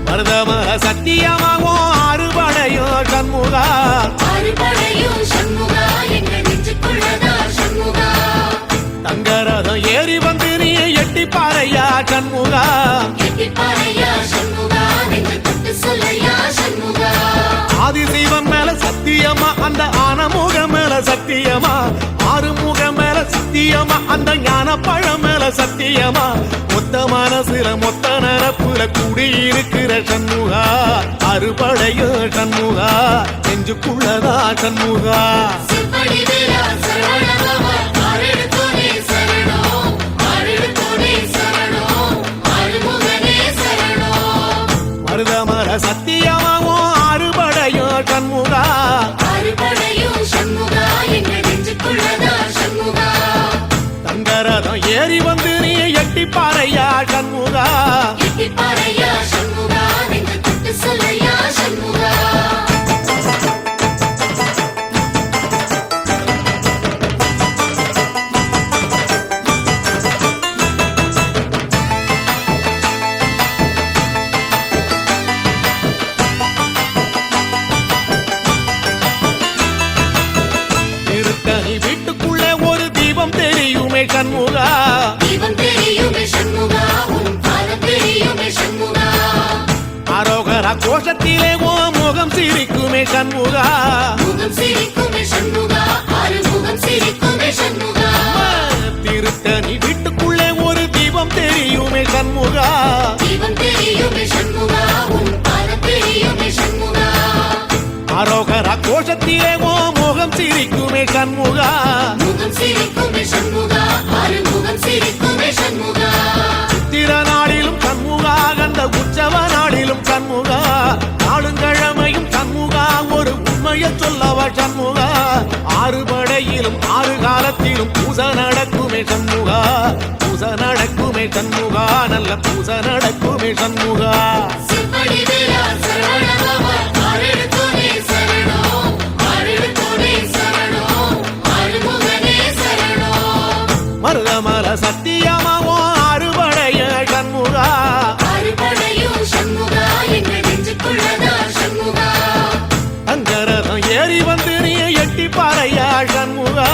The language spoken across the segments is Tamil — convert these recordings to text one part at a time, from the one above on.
மருதமர சத்தியமாவோ அறுபடையோ சண்முகா தங்கரதம் ஏறி வந்து நீ எட்டி பாறையா சண்முகா ஆதிசைவம் மேல சத்தியமா அந்த ஆனமுகம் மேல சத்தியமா ஆறுமுகம் மேல சத்தியமா அந்த ஞான பழம் மேல சத்தியமா மொத்த மனசுல மொத்த நரப்புல குடியிருக்கிற சண்முகா அறுபடையோ சண்முகா நெஞ்சுக்குள்ளதா சண்முகா மருதமர சத்தியமாவோ அறுபடையோ சண்முகா தங்கரதம் ஏறி வந்து நீ எட்டி பாறையா சண்முகா திருத்தணி வீட்டுக்குள்ளே ஒரு தீபம் தெரியுமே சண்முகா அரோகரா கோஷத்திலே ஓ முகம் சிரிக்குமே சண்முகா திருத்தணி வீட்டுக்குள்ளே ஒரு தீபம் தெரியுமே சண்முகா அரோகரா கோஷத்திலே ஓ முகம் சிரிக்குமே சண்முகா சித்திர நாளிலும் சண்முகா கந்த உற்சவ நாளிலும் சண்முகா நாடுங்கிழமையும் சண்முகா ஒரு உண்மையை சொல்லவா சண்முகா ஆறுபடையிலும் ஆறு காலத்திலும் பூச நடக்குமே சண்முகா பூச நடக்குமே சண்முகா நல்ல பூச நடக்குமே சண்முகா மருதமர சத்தியமாவோ அறுபடைய சண்முகா தங்கரதம் ஏறி வந்து நீ எட்டி பாறையா சண்முகா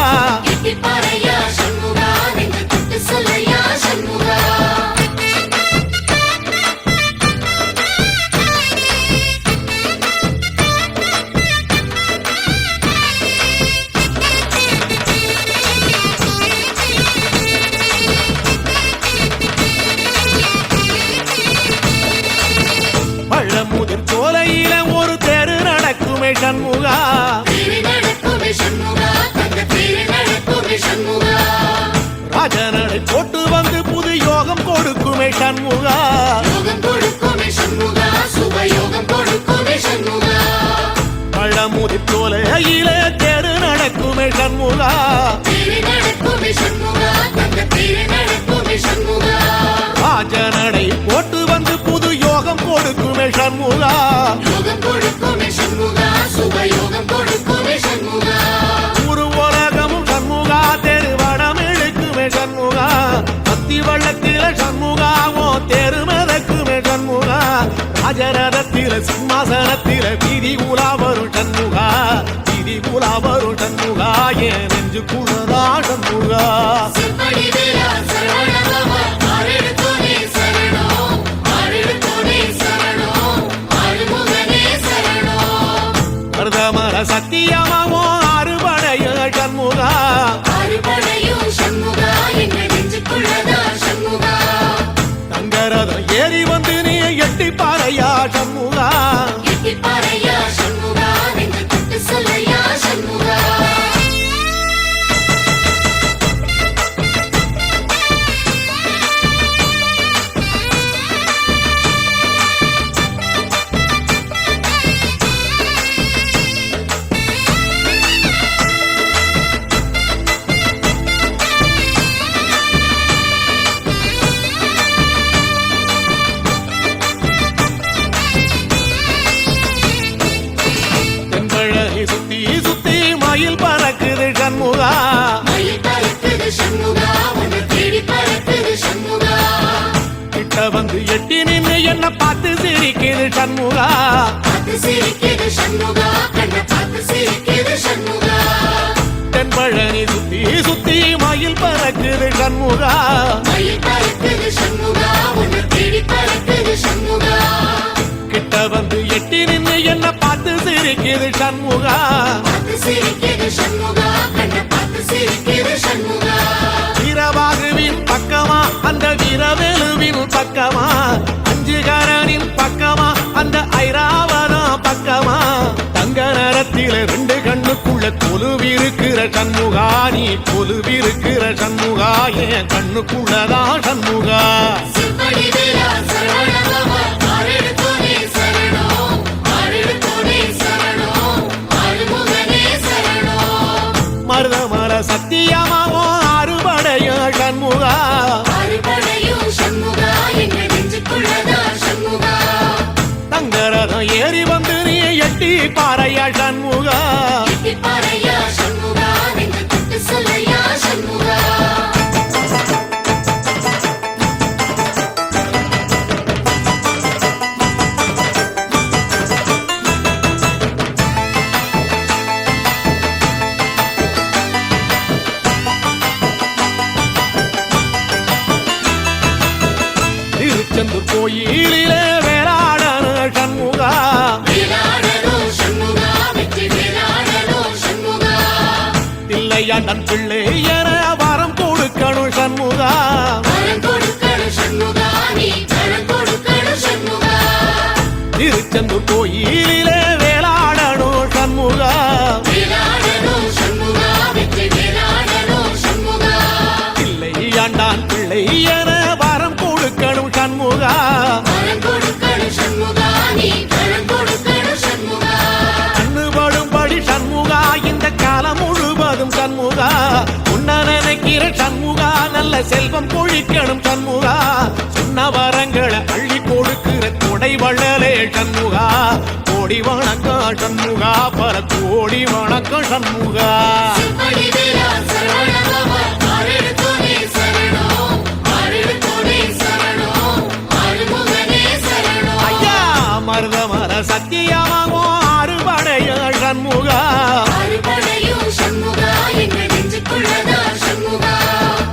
பழமுதிர் சோலையில ஒரு தெரு நடக்குமே சண்முகா ராஜனடை போட்டு வந்து புது யோகம் கொடுக்குமே சண்முகா பழமுதிர் சோலையில தெரு நடக்குமே சண்முகா ராஜனடை போட்டு வந்து புது யோகம் கொடுக்குமே சண்முகா ஒரு உலகமும் சண்முகா தெருவடம் இழுக்குமே சண்முகா பத்தி வள்ளத்தில சண்முகாவோ தெரு மதக்குமே சண்முகா ராஜரதத்தில சிம்மாசனத்தில வீதி உலா வரும் சண்முகா வீதி உலா வரும் சண்முகா ஏன் நெஞ்சு குளதா சண்முகா மருதமர சத்தியமாவோ அறுபடைய சண்முகா தங்கரதம் ஏறி வந்து நீ எட்டி பாறையா சண்முகா என்ன பார்த்து சிரிக்குது சண்முகா பார்த்து சிரிக்குது சண்முகா கண்ண பார்த்து சிரிக்குது சண்முகா தென்பழனி சுத்தி சுத்தி மயில் பறக்குது சண்முகா மயில் பறக்குது சண்முகா உன்னை தேடி பறக்குது சண்முகா கிட்ட வந்து எட்டி நின்னு என்ன பார்த்து சிரிக்குது சண்முகா பார்த்து சிரிக்குது சண்முகா கண்ண பார்த்து சிரிக்குது சண்முகா வீரபாகுவின் பக்கமா அந்த வீரவேலுவின் பக்கமா அஞ்சுகாரனின் பக்கமா அந்த ஐராவதம் பக்கமா தங்க நேரத்தில ரெண்டு கண்ணுக்குள்ள கொலுவிருக்கிற சண்முகா நீ கொலுவிருக்கிற சண்முகா என் கண்ணுக்குள்ளதான் சண்முகா சிம்படி வேலா சரவணபவா ஆரெடுத்தோனே சரணம் ஆரெடுத்தோனே சரணம் ஆறுமுகனே சரணம் மருதமர சத்தியமாவோ அறுபடைய சண்முகா ஆறுபடையும் சண்முகா எங்க நெஞ்சுக்குள்ளதா சண்முகா தங்கரதம் ஏறி வந்து நீ எட்டி பாறையா சண்முகா எட்டி பாறையா சண்முகா நெஞ்சு தொட்டு சொல்லையா சண்முகா திருச்செந்தூர் கோயிலிலே வேளாடன சண்முகா வேலாடணும் சண்முகா வெற்றி வேலாடணும் சண்முகா தில்லையாண்டன் பிள்ளை என வரம் கொடுக்கணும் சண்முகா வரம் கொடுக்கணும் சண்முகா நீ வரம் கொடுக்கணும் சண்முகா திருச்செந்தூர் கோயிலிலே வேளாடணும் சண்முகா வேலாடணும் சண்முகா வெற்றி வேலாடணும் சண்முகா தில்லையாண்டான் பிள்ளை என வரம் கொடுக்கணும் சண்முகா வரம் கொடுக்கணும் சண்முகா நீ வரம் கொடுக்கணும் சண்முகா கண்ணுபடும்படி சண்முகா இந்த காலம் முழுவதும் சண்முகா உன்ன நினைக்கிற சண்முகா நல்ல செல்வம் பொழிக்கணும் சண்முகா சொன்ன வரங்களை அள்ளி கொடுக்கிற கொடை வள்ளலே சண்முகா கோடி வணக்கம் சண்முகா பல கோடி வணக்கம் சண்முகா சிம்படி வேலா சரவணபவா ஆரெடுத்தோனே சரணம் ஆரெடுத்தோனே சரணம் ஆறுமுகனே சரணம் ஐயா மருதமர சத்தியமாவோ அறுபடைய சண்முகா ஆறுபடையும் சண்முகா எங்க நெஞ்சுக்குள்ளதா சண்முகா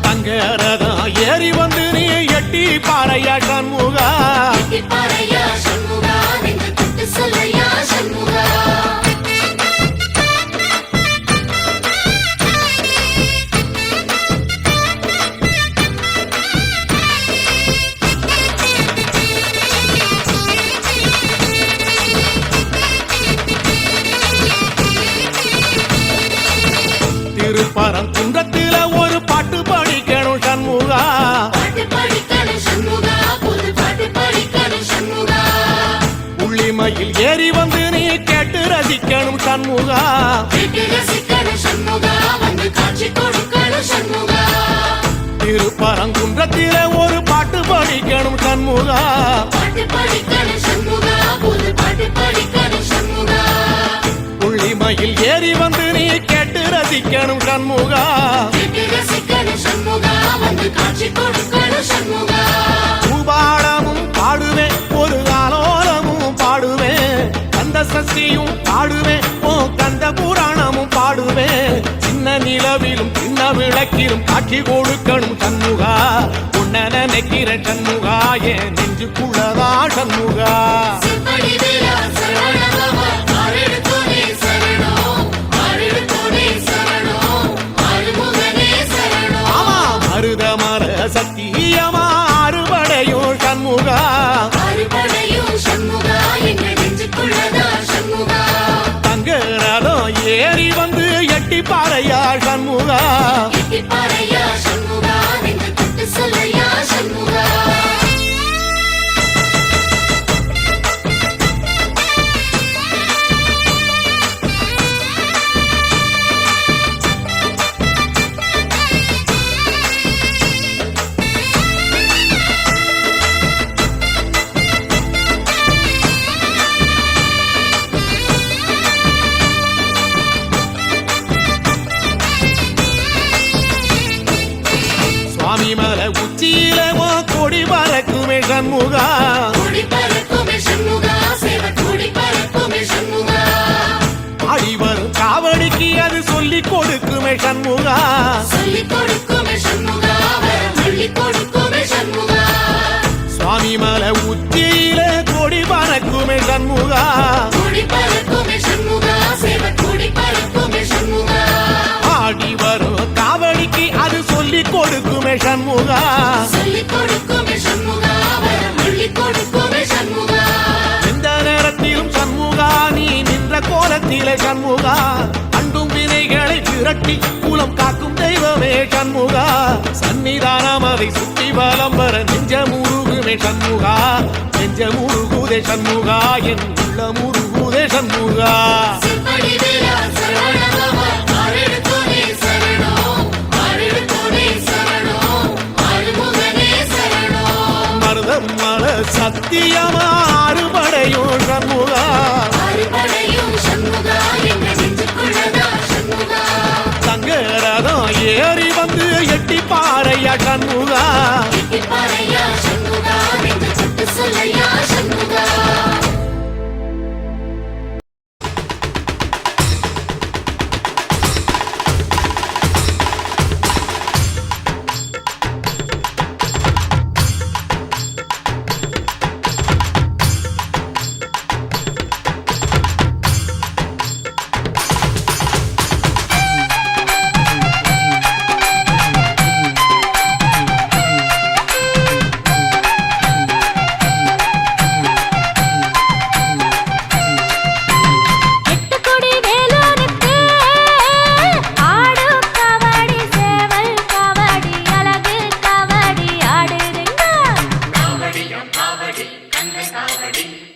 தங்கரதம் ஏறி வந்து நீ எட்டி பாறையா சண்முகா எட்டி பாறையா சண்முகா நெஞ்சு தொட்டு சொல்லையா சண்முகா திருப்பரங்குன்றத்தில ஒரு பாட்டு படிக்கணும் சண்முகா பாட்டு படிக்கணும் சண்முகா புது பாட்டு படிக்கணும் சண்முகா உள்ளிமையில் ஏறி வந்து நீ கேட்டு ரசிக்கணும் சண்முகா கேட்டு ரசிக்கணும் சண்முகா வந்து காட்சி கொடுக்கணும் சண்முகா திருப்பரங்குன்றத்தில ஒரு பாட்டு படிக்கணும் சண்முகா பாட்டு படிக்கணும் சண்முகா புது பாட்டு படிக்கணும் சண்முகா உள்ளிமையில் ஏறி வந்து நீ கேட்டு ரசிக்கணும் சண்முகா கேட்டு ரசிக்கணும் சண்முகா வந்து காட்சி கொடுக்கணும் சண்முகா பூபாடமும் பாடுவேன் ஒரு ஆலோலமும் பாடுவேன் கந்த சஷ்டியும் பாடுவேன் ஓ கந்த புராணமும் பாடுவேன் சின்ன நிலவிலும் சின்ன விளக்கிலும் காட்சி கொடுக்கணும் சண்முகா உன்ன நினைக்கிற சண்முகா என் நெஞ்சுக்குள்ளதா சண்முகா சிம்படி வேலா சரவணபவா ஆரெடுத்தோனே சரணம் ஆரெடுத்தோனே சரணம் ஆறுமுகனே சரணம் ஆமா மருதமர சத்தியமா அறுபடையும் சண்முகா ஆறுபடையும் சண்முகா எங்க நெஞ்சுக்குள்ளதா சண்முகா தங்கரதம் ஏறி வந்து எட்டி பாறையா சண்முகா எட்டி பாறையா சண்முகா நெஞ்சு தொட்டு சொல்லையா சண்முகா சண்முகா சொல்லிக் கொடுக்குமே சண்முகா வரம் அள்ளிக் கொடுக்குமே சண்முகா எந்த நேரத்திலும் சண்முகா நீ நின்ற கோலத்திலே சண்முகா அண்டும் வினைகளை விரட்டி குலம் காக்கும் தெய்வமே சண்முகா சன்னிதானம் அதை சுற்றி பலம் வர நெஞ்சமுருகுமே சண்முகா நெஞ்சமுருகுதே சண்முகா என் உள்ள முருகுதே சண்முகா செம்படி வேலா சரவணபவா ஆரெடுத்தோனே சரணம் ஆரெடுத்தோனே சரணம் ஆறுமுகனே சரணம் மருதம் மல சத்தியமா அறுபடையும் சண்முகா அறுபடையும் சண்முகா எங்க நெஞ்சுக்குள்ளதா சண்முகா சங்கரதம் ஏறி வந்து எட்டி பாறையா சண்முகா பாறையா சண்முகா நெஞ்சு சுட்டு சொல்லையா சண்முகா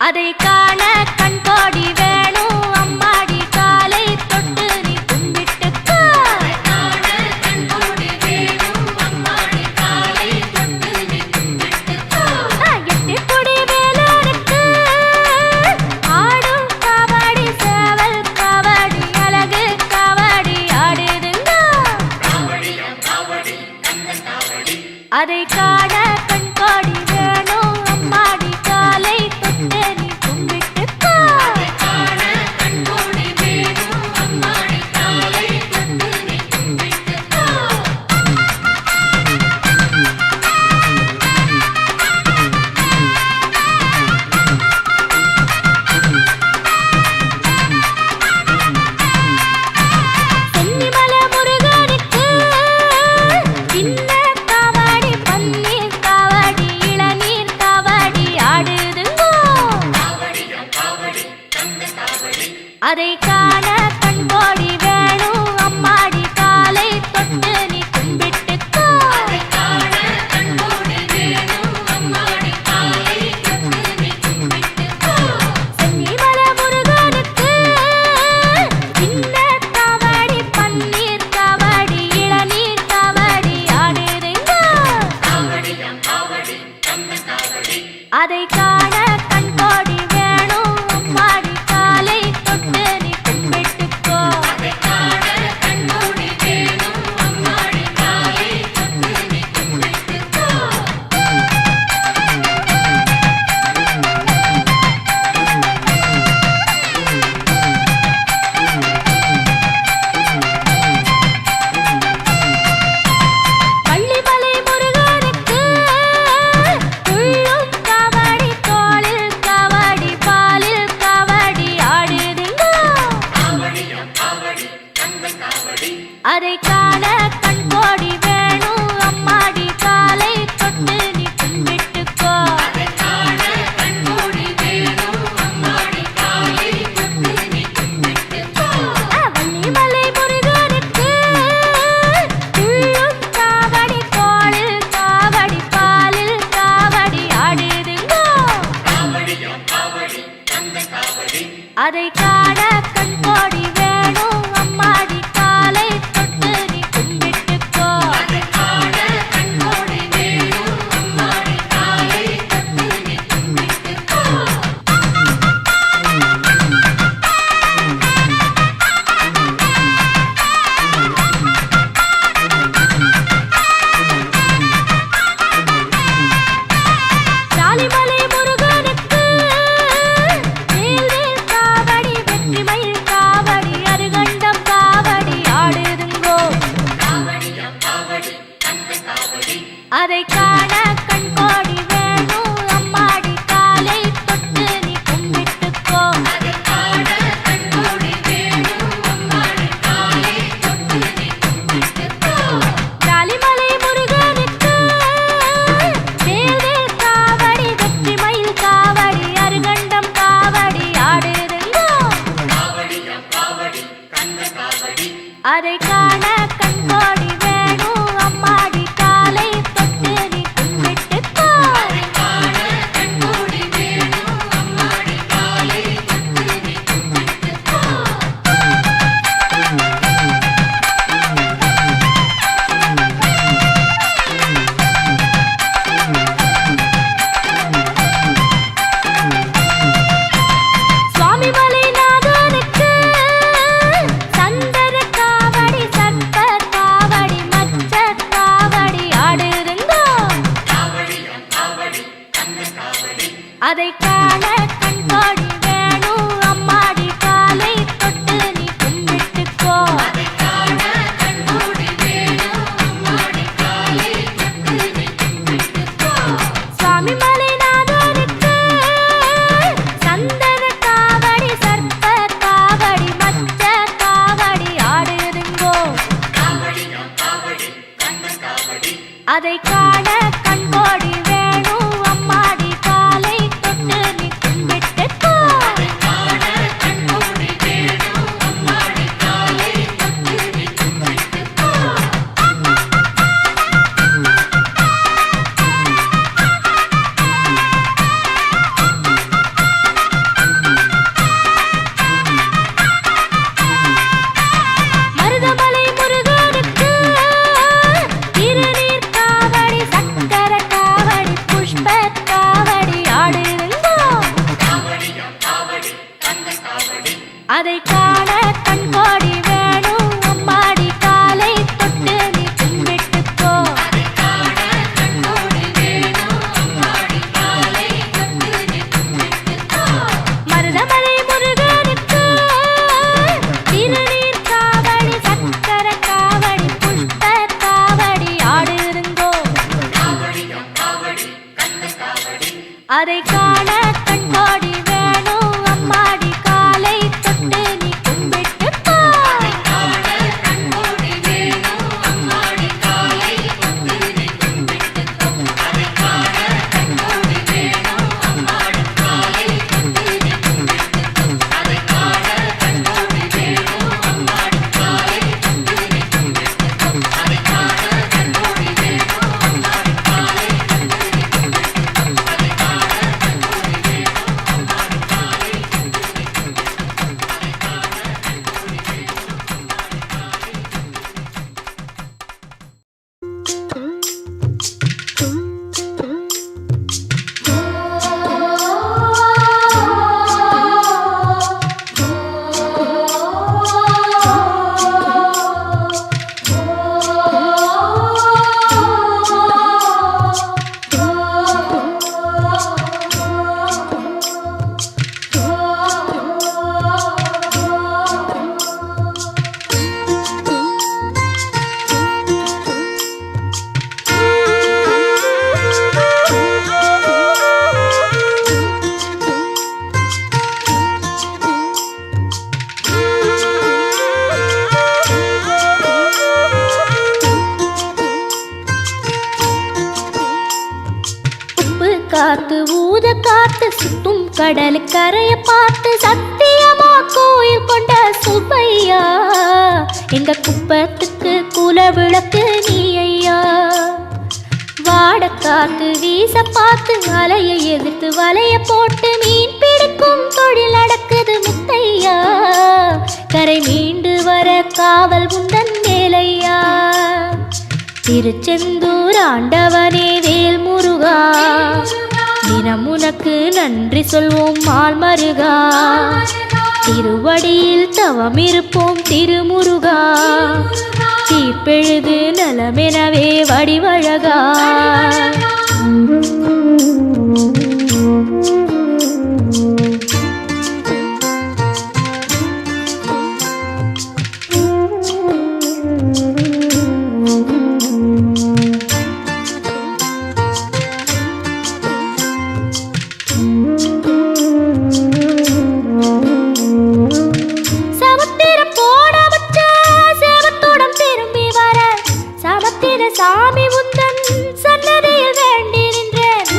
அதை காண கண் கோடி வேணும் அம்மாடி காலை தொட்டு நீ கும்பிட்டுக்கோ எட்டு கொடி வேலனுக்கு ஆடும் கபடி சேவல் கபடி அழகு கபடி ஆடுதுங்க அதை காண கண் கோடி வேணும் அம்மாடி காலை தொட்டு நீ கும்பிட்டுக்கோ சென்னிமலை முருகனுக்கு சின்ன கபடி பன்னீர் கபடி இளநீர் கபடி ஆடுதுங்கோ அதை காண கண் கோடி வேணும் அம்மாடி காலை தொட்டு நீ கும்பிட்டுக்கோ சென்னிமலை முருகனுக்கு சின்ன கபடி பன்னீர் கபடி இளநீர் கபடி ஆடுதுங்கோ அதை காண கண் கோடி வேணும் அம்மாடி காலை தொட்டு நீ கும்பிட்டுக்கோ பள்ளிமலை முருகனுக்கு துள்ளும் கபடி தோளில் கபடி பாலில் கபடி ஆடுதுங்கோ அதை காண கண் கோடி வேணும் அம்மாடி காலை தொட்டு நீ கும்பிட்டுக்கோ வள்ளிமலை முருகனுக்கு துள்ளும் கபடி தோளில் கபடி பாலில் கபடி ஆடுதுங்கோ அதை காண கண் கோடி வேணும் அம்மாடி காலை தொட்டு நீ கும்பிட்டுக்கோ சாலிமலை முருகனுக்கு வேல்வேல் காவடி வெற்றிமயில் காவடி அதை காண கண்கோடி வேணும் அம்மாடி காலை தொட்டு நீ கும்பிட்டுக்கோ மருதமலை முருகனுக்கு திருநீர் காவடி சக்கர காவடி புஷ்ப காவடி ஆடுருங்கோ அதை காண கண்கோடி வேணும் அம்மாடி காலை தொட்டு நீ கும்பிட்டுக்கோ காத்து ஊத காத்து சுத்தும் கடல் கரைய பார்த்து சத்தியமா கோயில் கொண்ட சுப்பையா எங்க குப்பத்துக்கு குல விளக்கு நீ ஐயா வாட காத்து வீச பார்த்து அலையை எதிர்த்து வலைய போட்டு மீன் பிடிக்கும் தொழில் நடக்குது முத்தையா கரை மீண்டு வர காவல் உந்தன் மேலையா திருச்செந்தூர் ஆண்டவனே வேல் முருகா தினம் உனக்கு நன்றி சொல்வோம் மால் மருகா திருவடியில் தவம் இருப்போம் திருமுருகா தீப்பெழுது நலமெனவே வடிவழகா சாமி உந்தன் சன்னதியில் வேண்டி நின்றேன்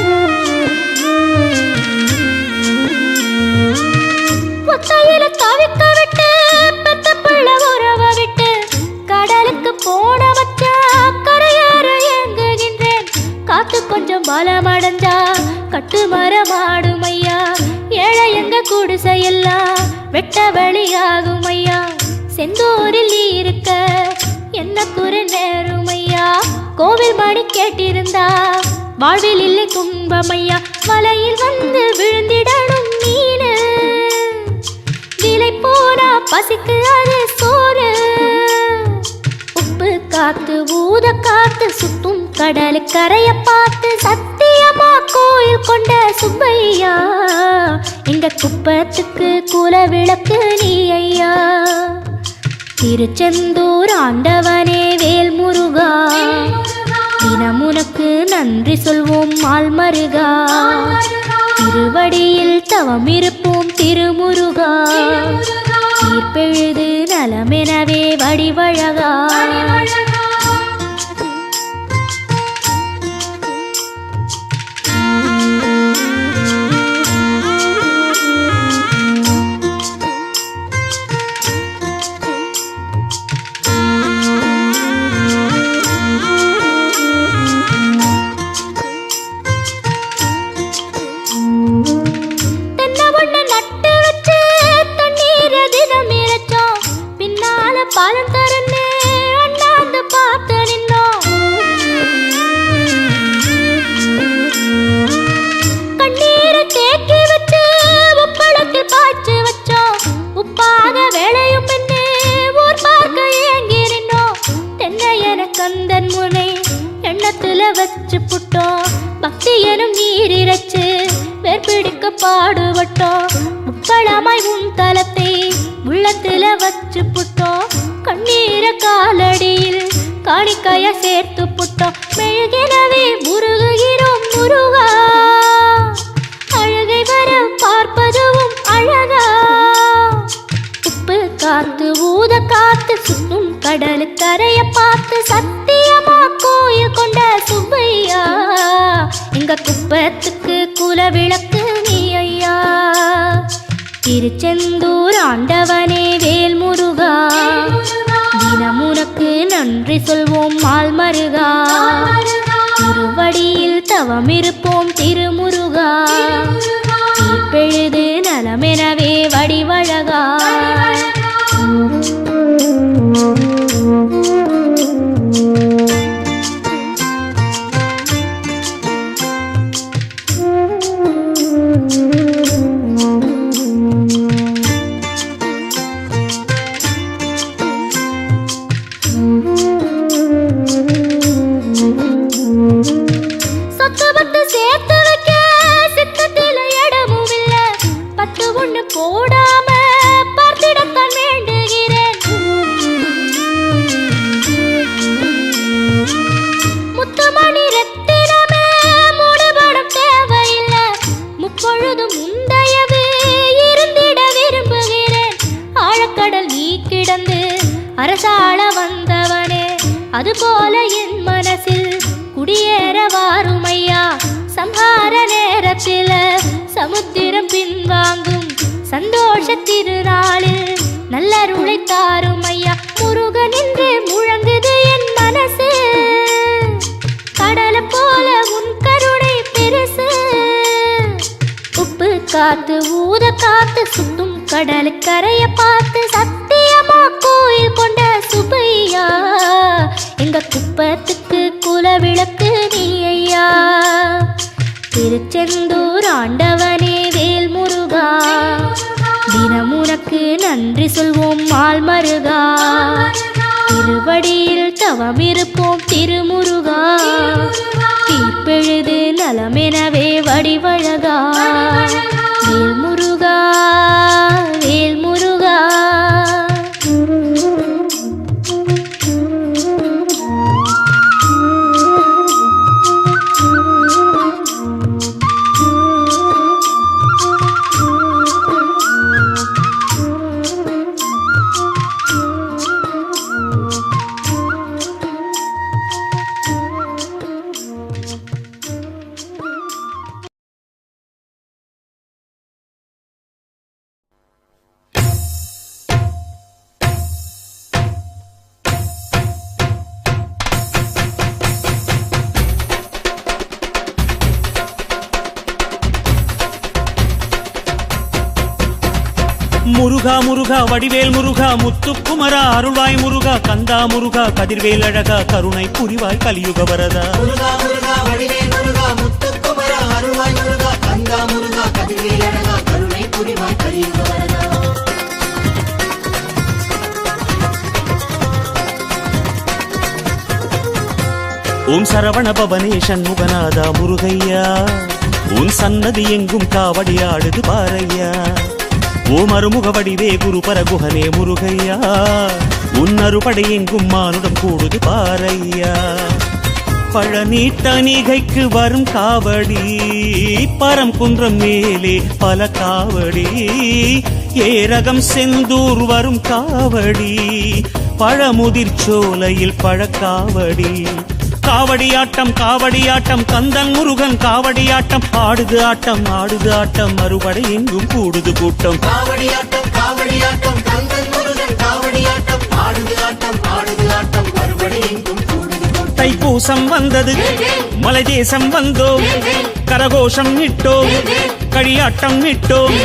ஒத்தையில தவிக்க விட்டு பெத்த பிள்ளை உறவ விட்டு கடலுக்கு போட வச்ச கரையாறு ஏங்குகின்றேன் காத்து கொஞ்சம் பலமடைஞ்சா கட்டு மரமாடும் ஐயா ஏழை எங்க குடிசையெல்லாம் வெட்ட வழியாகும் ஐயா செந்தூரில் நீ இருக்க என்ன குறை நேரும் ஐயா கோவில் மணி கேட்டிருந்தா வாழ்வில் இல்லை துன்பமையா வலையில் வந்து விழுந்திடணும் மீனு விலை போனா பசிக்கு அது சோறு உப்பு காத்து ஊத காத்து சுத்தும் கடல் கரைய பார்த்து சத்தியமா கோயில் கொண்ட சுப்பையா எங்க குப்பத்துக்கு குல விளக்கு நீ ஐயா திருச்செந்தூர் ஆண்டவனே வேல் முருகா தினம் உனக்கு நன்றி சொல்வோம் மால் மருகா திருவடியில் தவம் இருப்போம் திருமுருகா தீர்ப்பெழுது நலமெனவே வடிவழகா பாலம் தரன்னு அண்ணாந்து பாடுபட்டோம் முப்பழமாய் உன் தலத்தை உள்ளத்துல வச்சு புட்டோம் கண்ணீர காலடியில் காணிக்கைய சேர்த்து புட்டோம் மெழுகினவே முருகுகிறோம் முருகா அழகை வர பார்ப்பதுவும் அழகா உப்பு காத்து ஊத காத்து சுத்தும் கடலு கரைய பார்த்து சத்தியமா கோயில் கொண்ட சுப்பையா எங்க குப்பத்துக்கு குல விளக்கு நீ ஐயா திருச்செந்தூர் ஆண்டவனே வேல் முருகா தினம் உனக்கு நன்றி சொல்வோம் மால் மருகா திருவடியில் தவம் இருப்போம் திருமுருகா தீப்பெழுது நலமெனவே வடிவழகா போடாம பார்த்திடத்தான் வேண்டுகிறேன் முத்துமணி ரத்தினமே மூடுபடம் தேவையில்லை முப்பொழுதும் முந்தையது இருந்திட விரும்புகிறேன் ஆழக்கடல் நீ கிடந்து அரசாள வந்தவனே அதுபோல என் மனசில் குடியேற வாருமையா சம்ஹார நேரத்தில் சமுத்திரம் பின்வாங்கும் சந்தோஷ திருநாளில் நல்லருளை தாரும் ஐயா முருகன் என்று முழங்குது என் மனசு கடலை போல உன் கருணை பெருசு உப்பு காத்து ஊத காத்து சுத்தும் கடலு கரைய பார்த்து சத்தியமா கோயில் கொண்ட சுப்பையா எங்க குப்பத்துக்கு குல விளக்கு நீ ஐயா திருச்செந்தூர் ஆண்டவனே வேல் முருகா தினம் உனக்கு நன்றி சொல்வோம் மால் மருகா திருவடியில் தவம் இருப்போம் திருமுருகா தீப்பெழுது நலமெனவே வடிவழகா வேல் முருகா வேல் முருகா முருகா முருகா வடிவேல் முருகா முத்துக்குமரா அருள்வாய் முருகா கந்தா முருகா கதிர்வேல் அழகா கருணை புரிவாய் கலியுக வரதா முருகா முருகா வடிவேல் முருகா முத்துக்குமரா அருள்வாய் முருகா கந்தா முருகா கதிர்வேல் அழகா கருணை புரிவாய் கலியுக வரதா ஓம் சரவண பவனே சண்முகநாதா முருகையா உன் சன்னதி எங்கும் காவடியாடுது பாரையா ஓம் அருமுக வடிவே குரு பரகுஹனே முருகையா உன் அறுபடை எங்கும் மானுடம் கூடுது பாரையா பழனி தணிகைக்கு வரும் காவடி பரம் குன்றம் மேலே பல காவடி ஏரகம் செந்தூர் வரும் காவடி பழமுதிர் சோலையில் பழக்காவடி காவடியாட்டம் கந்தன் முருகன் காவடியாட்டம் ஆடுது ஆட்டம் மறுபடை எங்கும் கூடுது கூட்டம் காவடியாட்டம் கந்தன் முருகன் காவடியாட்டம் ஆடுது ஆட்டம் மறுபடி எங்கும் கூடுது கூட்டம் தைப்பூசம் வந்தது மலை தேசம் வந்தோம் கரகோஷம் இட்டோம் களியாட்டம் இட்டோம்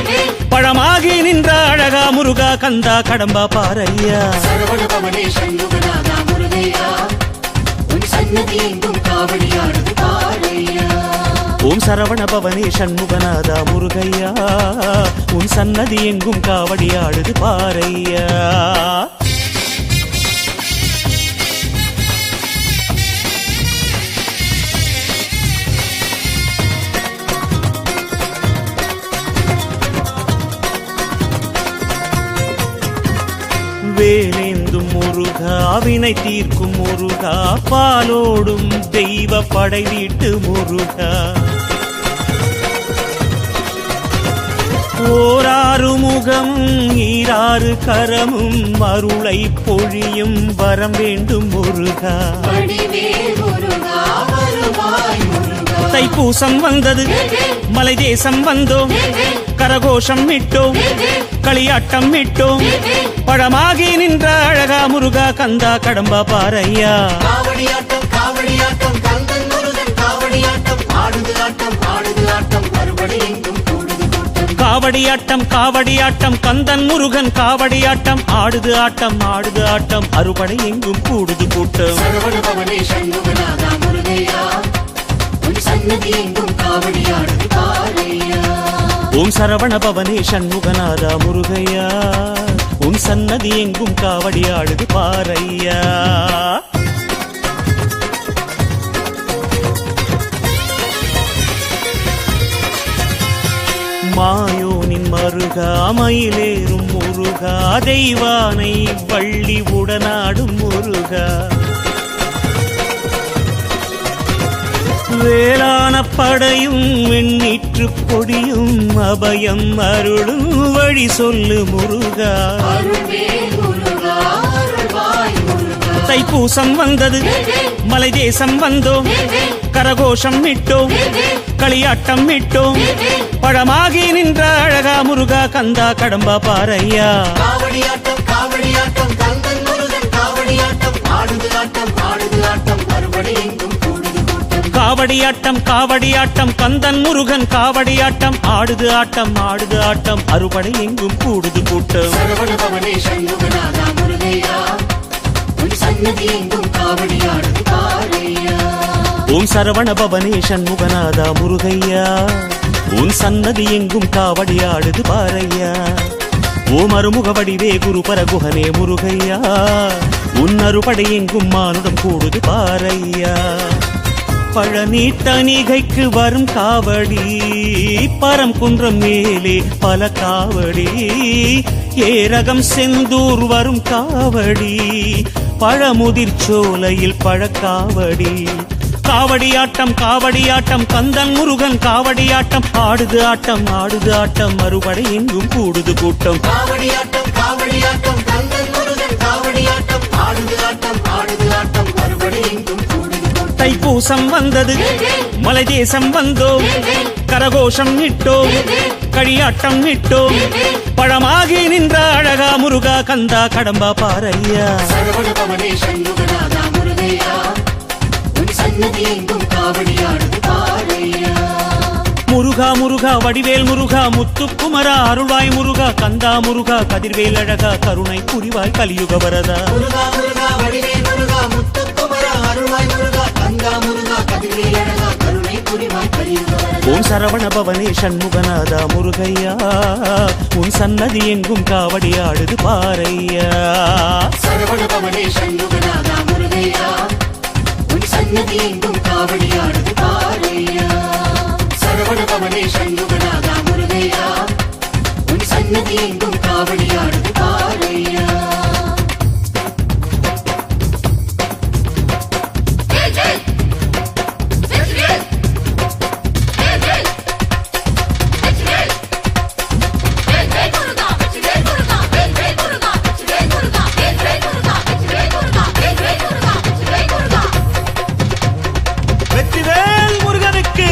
பழமாகி நின்ற அழகா முருகா கந்தா கடம்பா பாரையா சரவண பவனே சண்முகநாதா முருகையா உன் சன்னதி எங்கும் காவடியாடுது பாரையா ஓம் சரவண பவனே சண்முகநாதா முருகையா உன் சன்னதி எங்கும் காவடியாடுது பாரையா வேலேந்தும் முருகா வினை தீர்க்கும் முருகா பாலோடும் தெய்வ படை வீட்டு முருகா ஓராறு முகமும் ஈராறு கரமும் அருளை பொழியும் வரம் வேண்டும் முருகா வடிவேல் முருகா வருவாய் முருகா தைப்பூசம் வந்தது மலை தேசம் வந்தோம் கரகோஷம் விட்டோம் களியாட்டம் விட்டோம் பழமாகி நின்ற அழகா முருகா கந்தா கடம்பா பாரையா காவடியாட்டம் காவடியாட்டம் கந்தன் முருகன் காவடியாட்டம் ஆடுது ஆட்டம் ஆடுது ஆட்டம் மறுபடி எங்கும் கூடுது கூட்டம் காவடியாட்டம் காவடியாட்டம் கந்தன் முருகன் காவடியாட்டம் ஆடுது ஆட்டம் ஆடுது ஆட்டம் அறுபடை எங்கும் கூடுது கூட்டம் சரவண பவனே சண்முகநாதா முருகையா உன் சன்னதி எங்கும் காவடியாடுது பாரையா ஓம் சரவண பவனே சண்முகநாதா முருகையா உன் சன்னதி எங்கும் காவடியாடுது பாரையா மாயோனின் மருகா மயிலேறும் முருகா தெய்வானை வள்ளி உடனாடும் முருகா வேளான படையும் வெண்ணீற்று பொடியும் அபயம் அருளும் வழி சொல்லு முருகா அருள்வேல் முருகா வருவாய் முருகா தைப்பூசம் வந்தது மலை தேசம் வந்தோம் கரகோஷம் விட்டோம் களியாட்டம் விட்டோம் பழமாகி நின்ற அழகா முருகா கந்தா கடம்பா பாரையா காவடியாட்டம் காவடியாட்டம் கந்தன் முருகன் காவடியாட்டம் ஆடுது ஆட்டம் ஆடுது ஆட்டம் மறுபடி எங்கும் கூடுது கூட்டம் காவடியாட்டம் காவடியாட்டம் கந்தன் முருகன் காவடியாட்டம் ஆடுது ஆட்டம் ஆடுது ஆட்டம் அறுபடை எங்கும் கூடுது கூட்டம் சரவண பவனே சண்முகநாதா முருகையா உன் சன்னதி எங்கும் காவடியாடுது பாரையா ஓம் சரவண பவனே சண்முகநாதா முருகையா உன் சன்னதி எங்கும் காவடியாடுது பாரையா ஓம் அருமுக வடிவே குரு பரகுஹனே முருகையா உன் அறுபடை எங்கும் மானுடம் கூடுது பாரையா பழனி தணிகைக்கு வரும் காவடி பரம் குன்றம் மேலே பல காவடி ஏரகம் செந்தூர் வரும் காவடி பழமுதிர் சோலையில் பழக்காவடி காவடியாட்டம் காவடியாட்டம் கந்தன் முருகன் காவடியாட்டம் ஆடுது ஆட்டம் ஆடுது ஆட்டம் மறுபடை எங்கும் கூடுது கூட்டம் காவடியாட்டம் காவடியாட்டம் கந்தன் முருகன் காவடியாட்டம் ஆடுது ஆட்டம் ஆடுது ஆட்டம் மறுபடி எங்கும் கூடுது கூட்டம் தைப்பூசம் வந்தது மலை தேசம் வந்தோம் கரகோஷம் விட்டோம் களியாட்டம் விட்டோம் பழமாகி நின்ற அழகா முருகா கந்தா கடம்பா பாரையா சரவண பவனே சண்முகநாதா முருகையா உன் சன்னதி எங்கும் காவடியாடுது பாரையா முருகா முருகா வடிவேல் முருகா முத்துக்குமரா அருள்வாய் முருகா கந்தா முருகா கதிர்வேல் அழகா கருணை புரிவாய் கலியுக வரதா முருகா முருகா வடிவேல் முருகா முத்துக்குமரா அருள்வாய் முருகா கந்தா முருகா கதிர்வேல் அழகா கருணை புரிவாய் கலியுக வரதா ஓம் சரவண பவனே சண்முகநாதா முருகையா உன் சன்னதி எங்கும் காவடியாடுது பாரையா சரவண பவனே சண்முகநாதா முருகையா உன் சன்னதி எங்கும் காவடியாடுது பாரையா சரவண பவனே சண்முகநாதா முருகையா உன் சன்னதி எங்கும் காவடியாடுது பாரையா வெற்றிவேல் முருகனுக்கு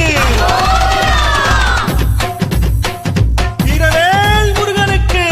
வீரவேல் முருகனுக்கு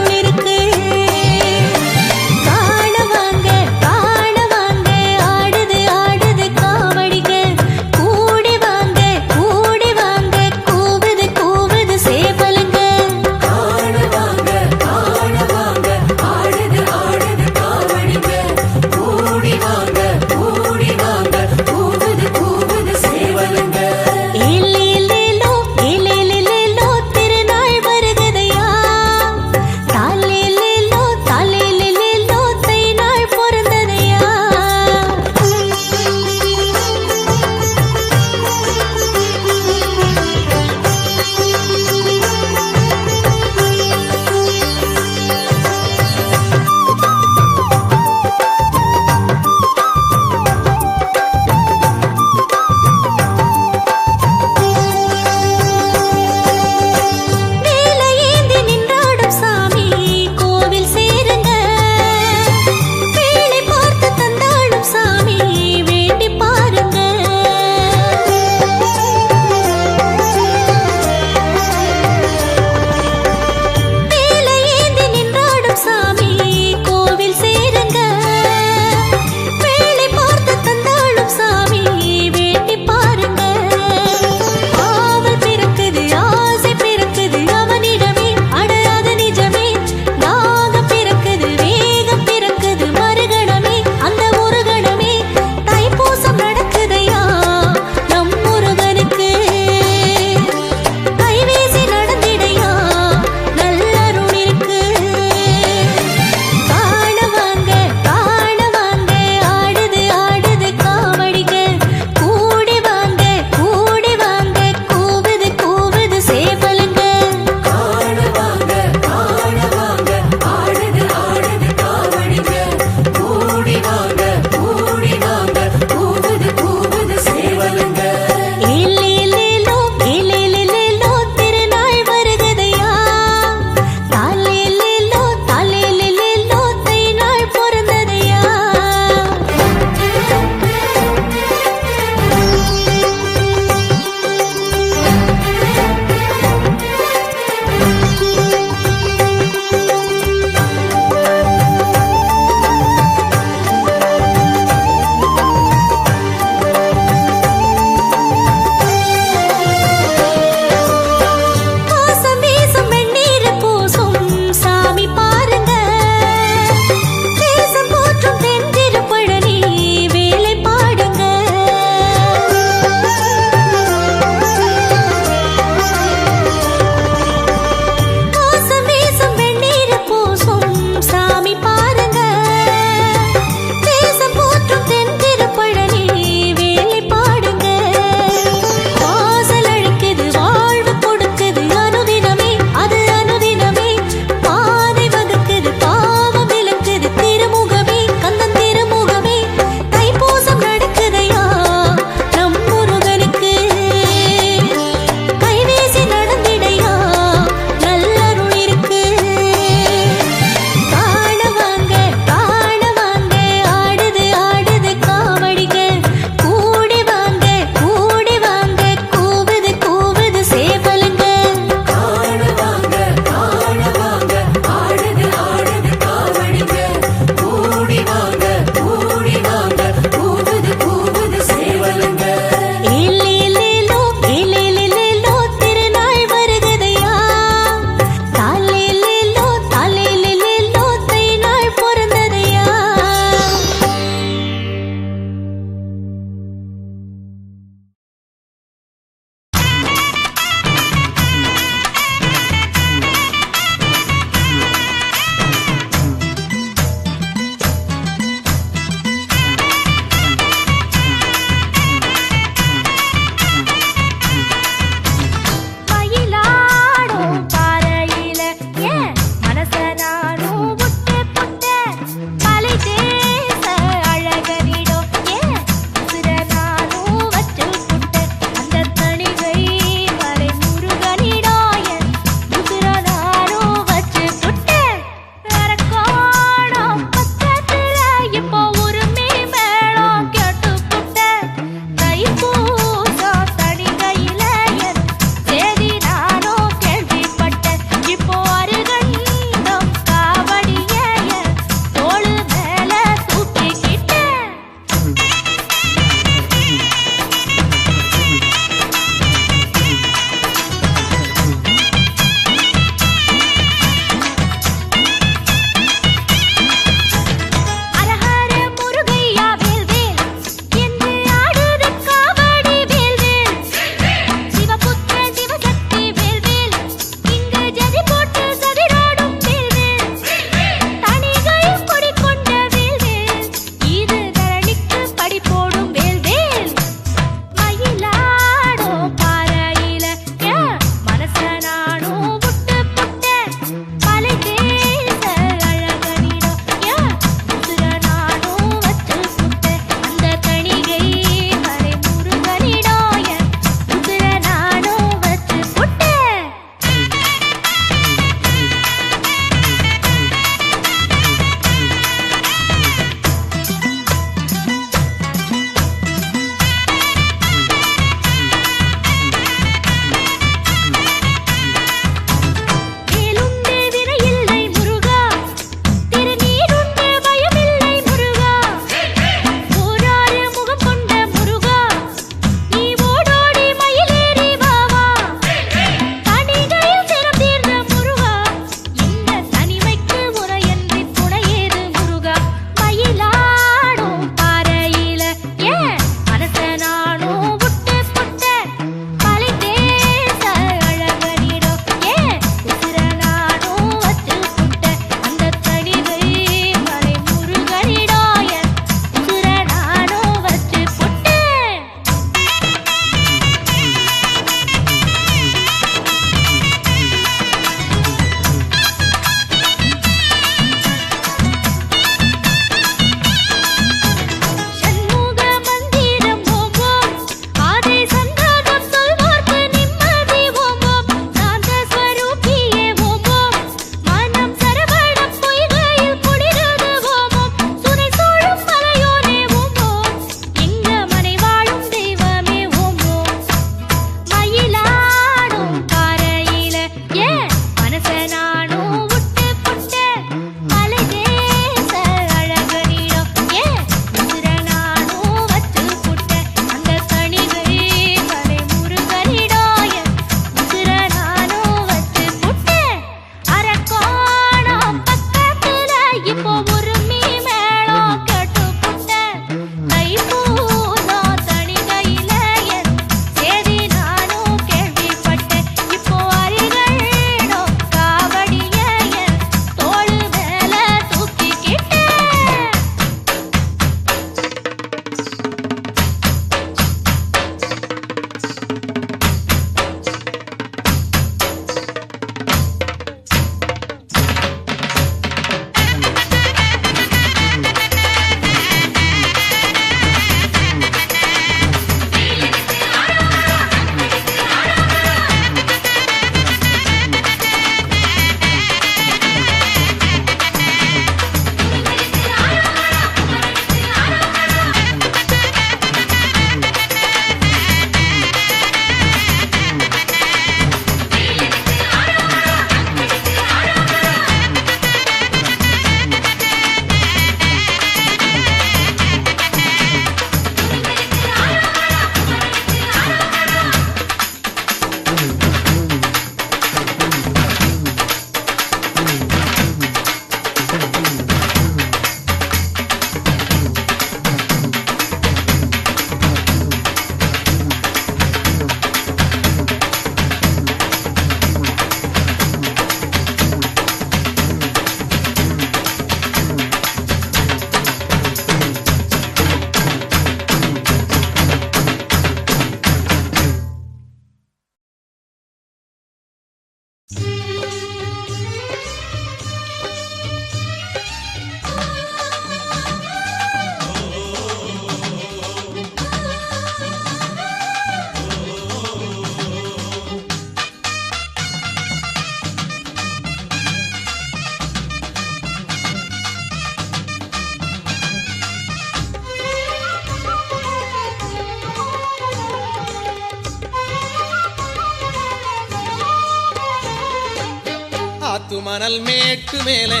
மணல் மேட்டு மேலே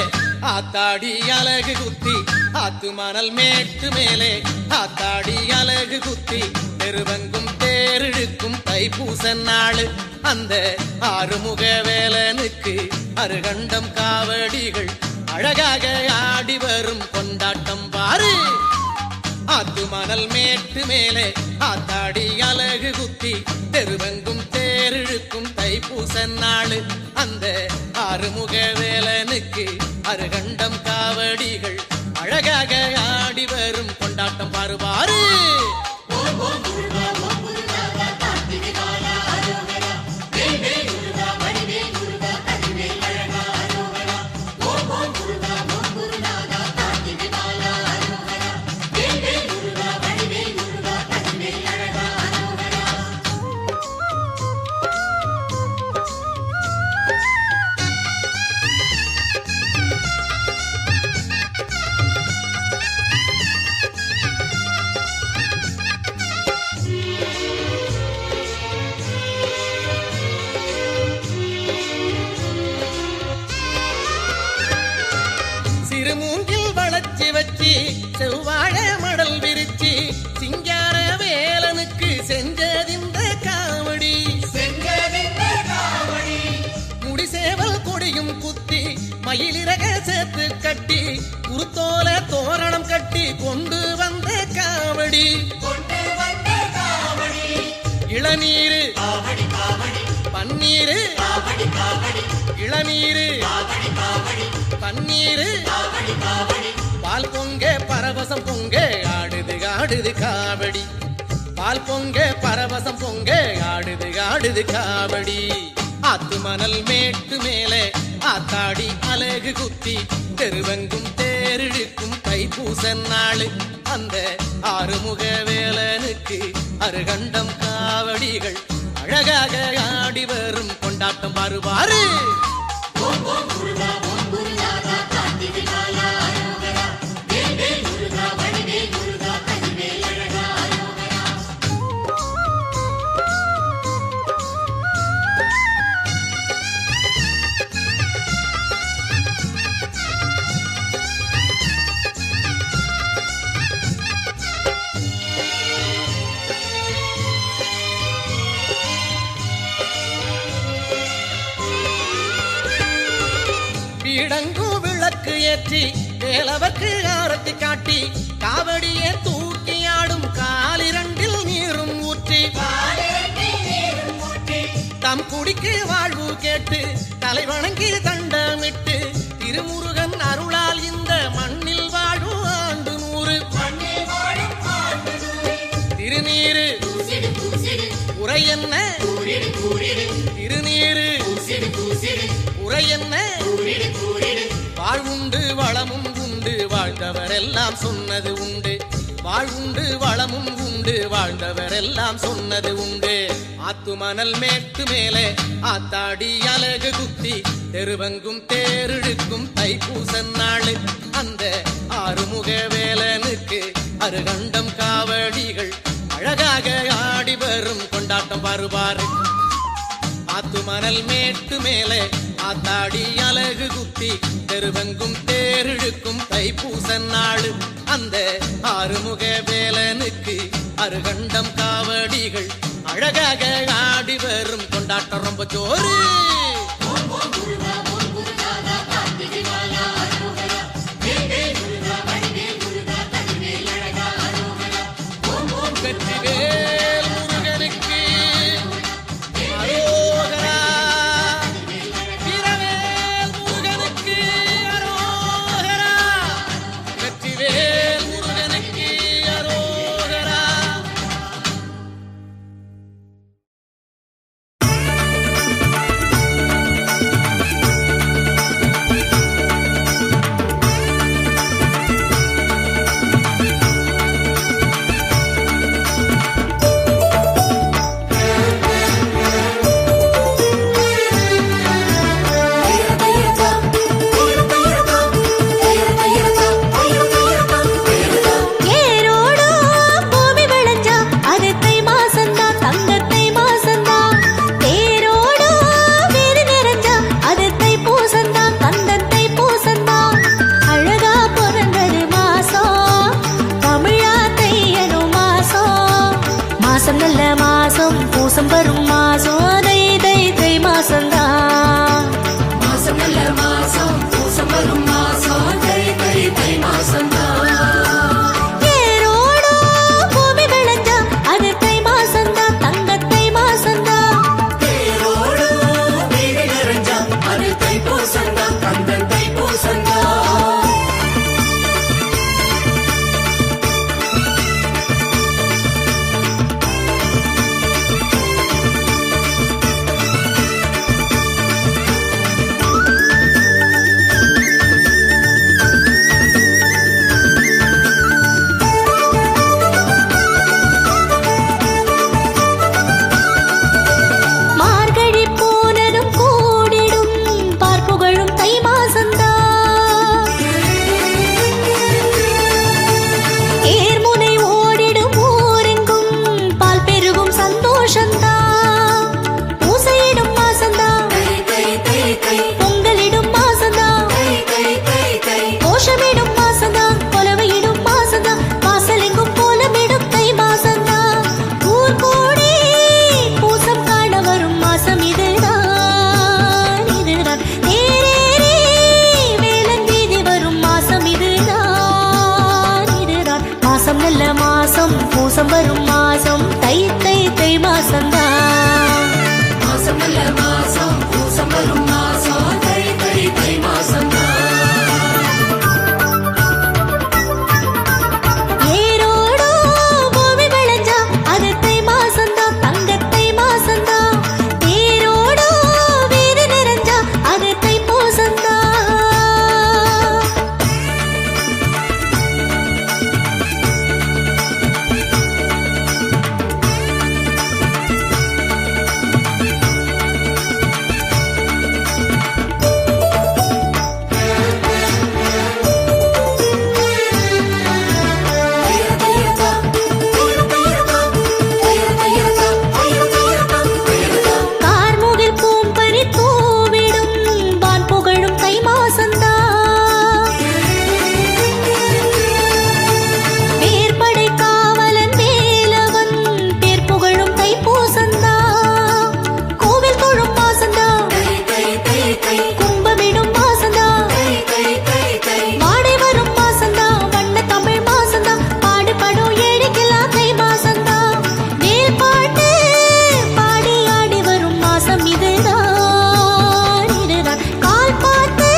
ஆத்தாடி அலகு குத்தி ஆத்து மணல் மேட்டு மேலே ஆத்தாடி அலகு குத்தி தெருவெங்கும் தேரிழுக்கும் தைப்பூச நாள் அந்த ஆறுமுக வேலனுக்கு அருகண்டம் காவடிகள் அழகாக ஆடி வரும் கொண்டாட்டம் பாரு. ஆத்து மணல் மேட்டு மேலே ஆத்தாடி அலகு குத்தி தெருவெங்கும் தேரிழுக்கும் தைப்பூச நாள் அந்த ஆறுமுக வேலனுக்கு அருகண்டம் காவடிகள் அழகாக ஆடி வரும் கொண்டாட்டம் பாருவாரு. மூங்கில் வளர்ச்சி வச்சு செவ்வாழ மடல் விரிச்சி சிங்கார வேலனுக்கு செஞ்சதிந்த காவடி முடிசேவல் கொடியும் குத்தி மயிலிறக சேர்த்து கட்டி குருத்தோல தோரணம் கட்டி கொண்டு வந்த காவடி இளநீரு பன்னீரு இளநீரு பன்னீரு பால் பொங்க பரவசம் பொங்க ஆடுது ஆடுது காவடி பால் பொங்க பரவசம் பொங்க ஆடுது ஆடுது காவடி. ஆத்து மணல் மேட்டு மேலே ஆத்தாடி அலகு குத்தி தெருவெங்கும் தேரிழுக்கும் தைப்பூச நாள் அந்த ஆறுமுக வேலனுக்கு அருகண்டம் காவடிகள் அழகாக ஆடி வரும் கொண்டாட்டம் பாருவாரு. இடங்கு விளக்கு ஏற்றி வேலவர்க்கு ஆரத்தி காட்டி காவடியே தூக்கி ஆடும் காலிரண்டில் நீரும் ஊற்றி தம் குடிக்கு வாழ்வு கேட்டு தலை வணங்கி தண்டமிட்டு திருமுருகன் அருளால் இந்த மண்ணில் வாழும் ஆண்டு 100 திருநீரு உரை என்ன திருநீரு உரை என்ன வாழ்வுண்டு வளமும் உண்டு வாழ்ந்தவரெல்லாம் சொன்னது உண்டு வாழ்வுண்டு வளமும் உண்டு வாழ்ந்தவரெல்லாம் சொன்னது உண்டு. ஆத்து மணல் மேட்டு மேலே ஆத்தாடி அலகு குத்தி தெருவெங்கும் தேரிழுக்கும் தைப்பூச நாள் அந்த ஆறுமுக வேலனுக்கு அருகண்டம் காவடிகள் அழகாக ஆடி வரும் கொண்டாட்டம் பாருவாரு. ஆத்து மணல் மேட்டு மேலே ஆத்தாடி அலகு குத்தி தெருவெங்கும் தேரிழுக்கும் தைப்பூச நாள் அந்த ஆறுமுக வேலனுக்கு அருகண்டம் காவடிகள் அழகாக ஆடி வரும் கொண்டாட்டம் ரொம்ப ஜோரு. மாசம் நல்ல மாசம் பூசம் வரும் மாசம் தை தை தை மாசம்தான். மாசம் நல்ல மாசம் பூசம் வரும் மாசம் தை தை தை மாசம்தான். ஏரோடோ பூமி விளைஞ்சா அது தை மாசம்தான், தங்க தை மாசம்தான். தேரோடு வீடு நிறைஞ்சா அது தைப்பூசம்தான், கந்தன் தைப்பூசம்தான். மார்கழி போனதும் கூடிடும் பார்ப்புகழும் தை மாசம்தான். ஏர்முனை ஓடிடும் ஊரெங்கும் பால் பெருகும் சந்தோஷம்தான். பூசையிடும் மாசம்தான், தை தை தை தை பொங்கலிடும் மாசம்தான். தை தை தை தை கோஷமிடும் மாசம்தான், கொலவையிடும் மாசம்தான். வாசலெங்கும் கோலமிடும் தை மாசம்தான். ஊர் கூடி பூசம் காண வரும் மாசம் இதுதான், இதுதான். தேரேறி வேலன் வீதி வரும் மாசம் இதுதான், இதுதான். மாசம் நல்ல மாசம் பூசம் வரும் மாசம் தை தை தை மாசம்தான். மாசம் நல்ல மாசம் பூசம் வரும் மாசம் தை தை தை மாசம்தான். ஏரோடோ பூமி விளைஞ்சா அது தை மாசம்தான், தங்க தை மாசம்தான். தேரோடோ வீடு நிறைஞ்சா அது தைப்பூசம்தான். கார்முகில் பூம்பனி தூவிடும் வான் புகழும் தை மாசம்தான். வேற்படை காவலன் வேலவன் பேர் புகழும் தைப்பூசம்தான். கோவில் தொழும் மாசம்தான், கும்பமிடும் மாசம்தான். வாடை வரும் மாசம்தான், வண்ண தமிழ் மாசம்தான். பாடுபடும் ஏழைக்கெல்லாம் தை மாசம்தான். வேல் பாட்டு பாடி ஆடி வரும் மாசம் இதுதான், இதுதான். கால் பார்த்து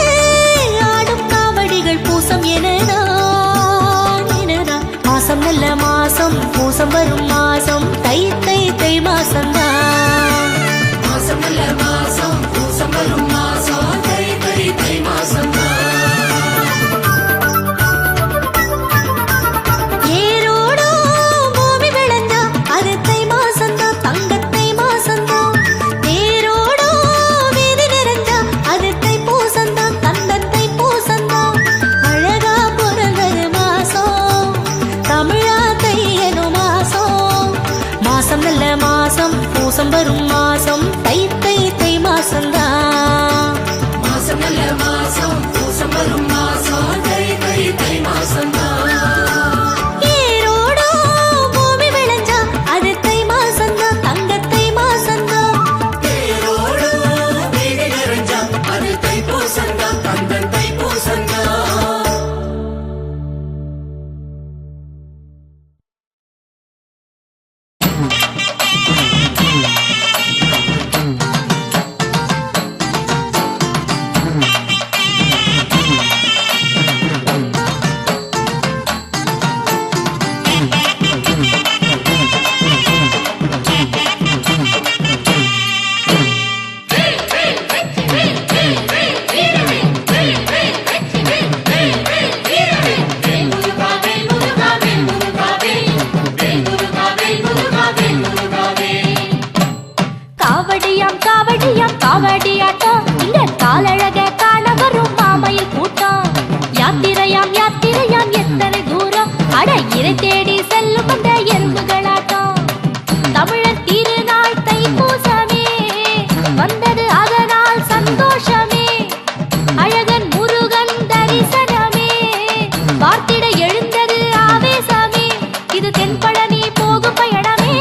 ஆடும் காவடிகள் பூசம் எனதான், எனதான். மாசம் நல்ல மாசம் பூசம் வரும் மாசம் தை தை தை மாசம்தான். மாசம் நல்ல மாசம் பூசம் வரும் மாசம் தை தை தை மாசம்தான். ஏரோடோ பூமி விளைஞ்சா அது தை மாசம்தான், தங்க தை மாசம்தான். தேரோடோ வீதி நிறைஞ்சா அது தைப்பூசம்தான், தந்தன் தைப்பூசம்தான். அழகா பிறந்தது மாசம், தமிழா தை எனும் மாசம். மாசம் நல்ல மாசம் பூசம் வரும் மாசம் தை தை தை மாசம்தான். மாசம் நல்ல மாசம் பூசம் வரும் மாசம் தை தை தை மாசம்தான். ஏரோடோ பூமி விளைஞ்சா அது தை மாசம்தான், தங்க தை மாசம்தான். தேரோடு வீடு நிறைஞ்சா அது தைப்பூசம்தான், கந்தன் தைப்பூசம்தான். காவடியாம் காவடியாம் காவடியாட்டம், இங்க காலழக காண வரும் மாமையில் கூட்டம். யாத்திரையாம் யாத்திரையாம் எத்தனை தூரம், அட இறை தேடி செல்லும் அந்த எறும்புகளாட்டம். தமிழர் திருநாள் தைப்பூசமே வந்தது, அதனால் சந்தோஷமே. அழகன் முருகன் தரிசனமே பார்த்திட எழுந்தது ஆவேசமே. இது தென்பழனி போகும் பயணமே.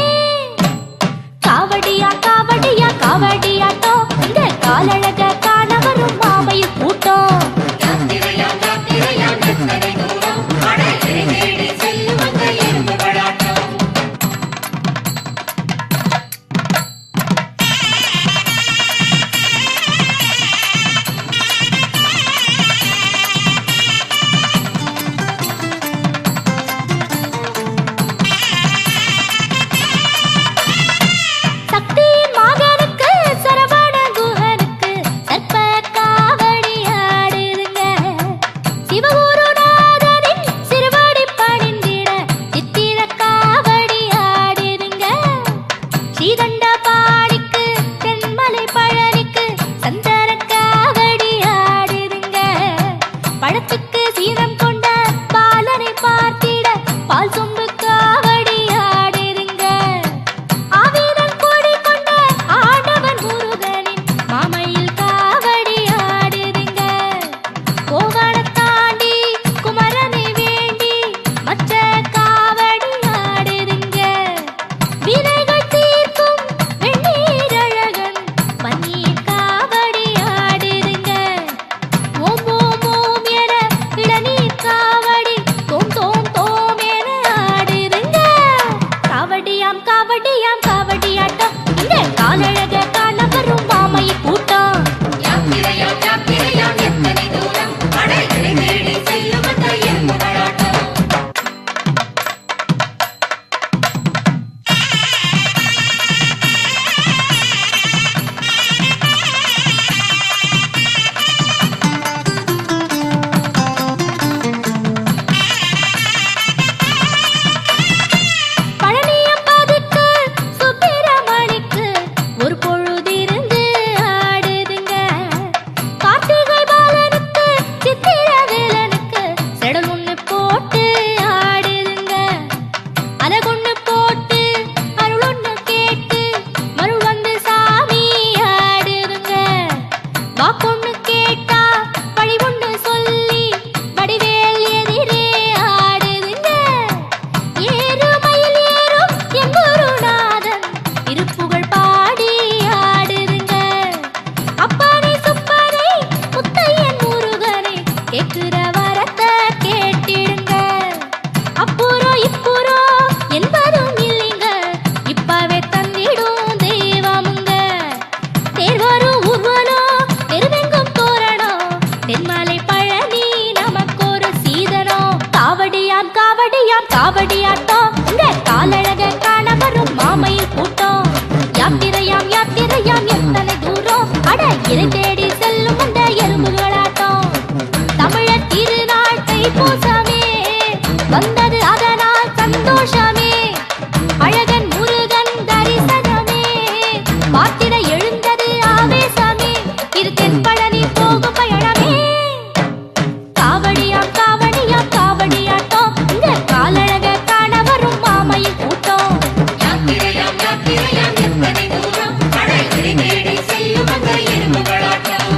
எல்லாம் எத்தனை தூரம் அழைகளை தேடி செல்லும் அந்த எறும்புகளாட்டம்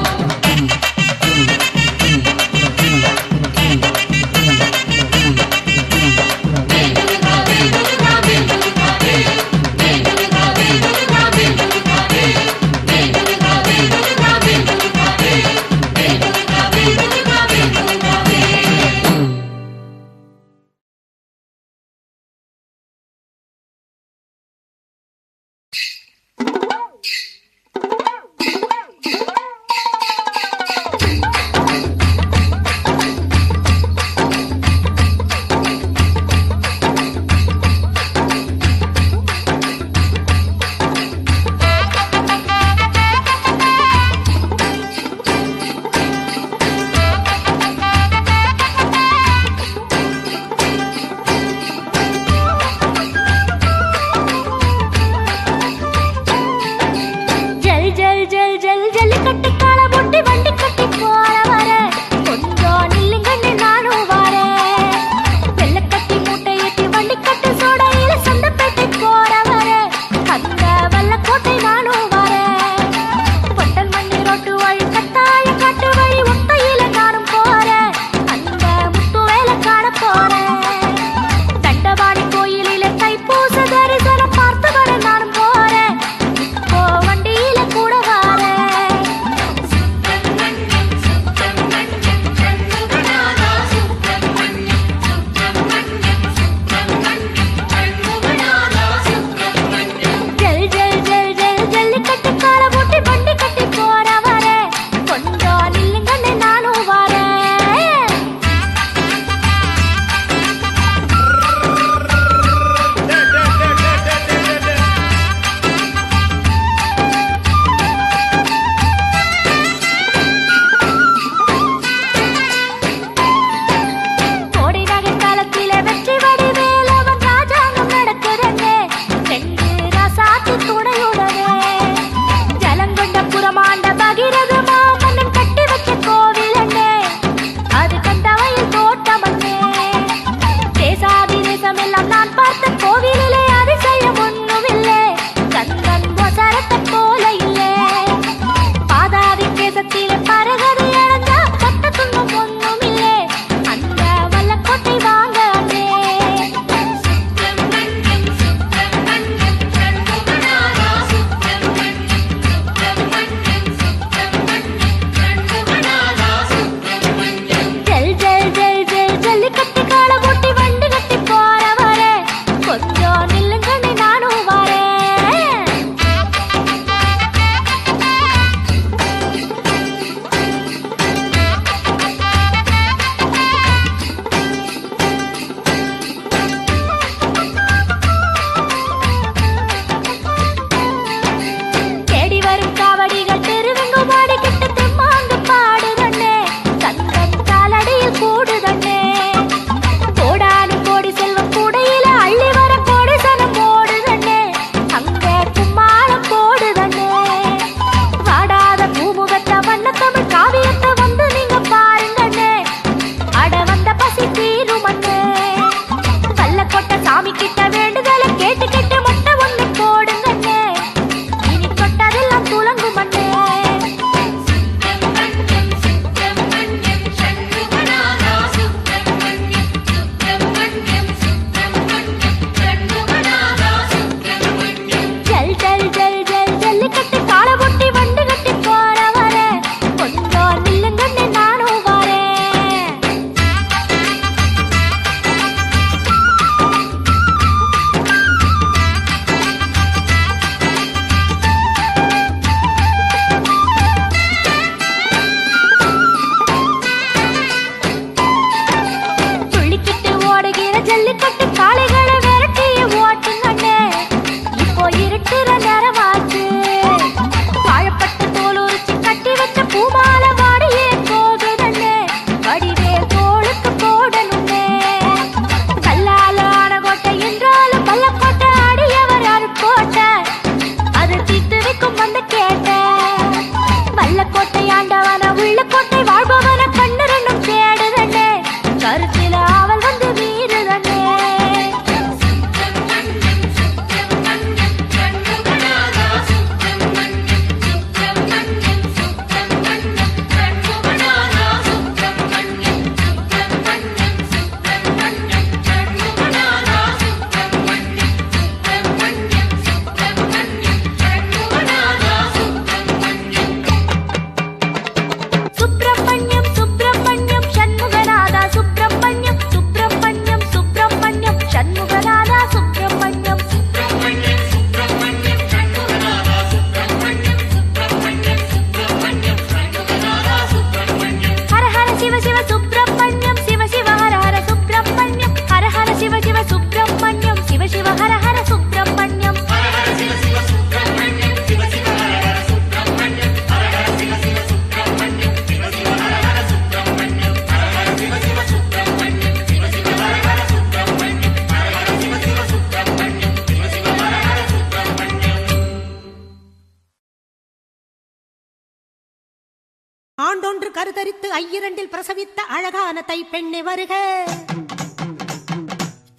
ஆண்டொன்று கருத்தரித்து ஐயிரண்டில் பிரசவித்த அழகான தை பெண்ணை வருக.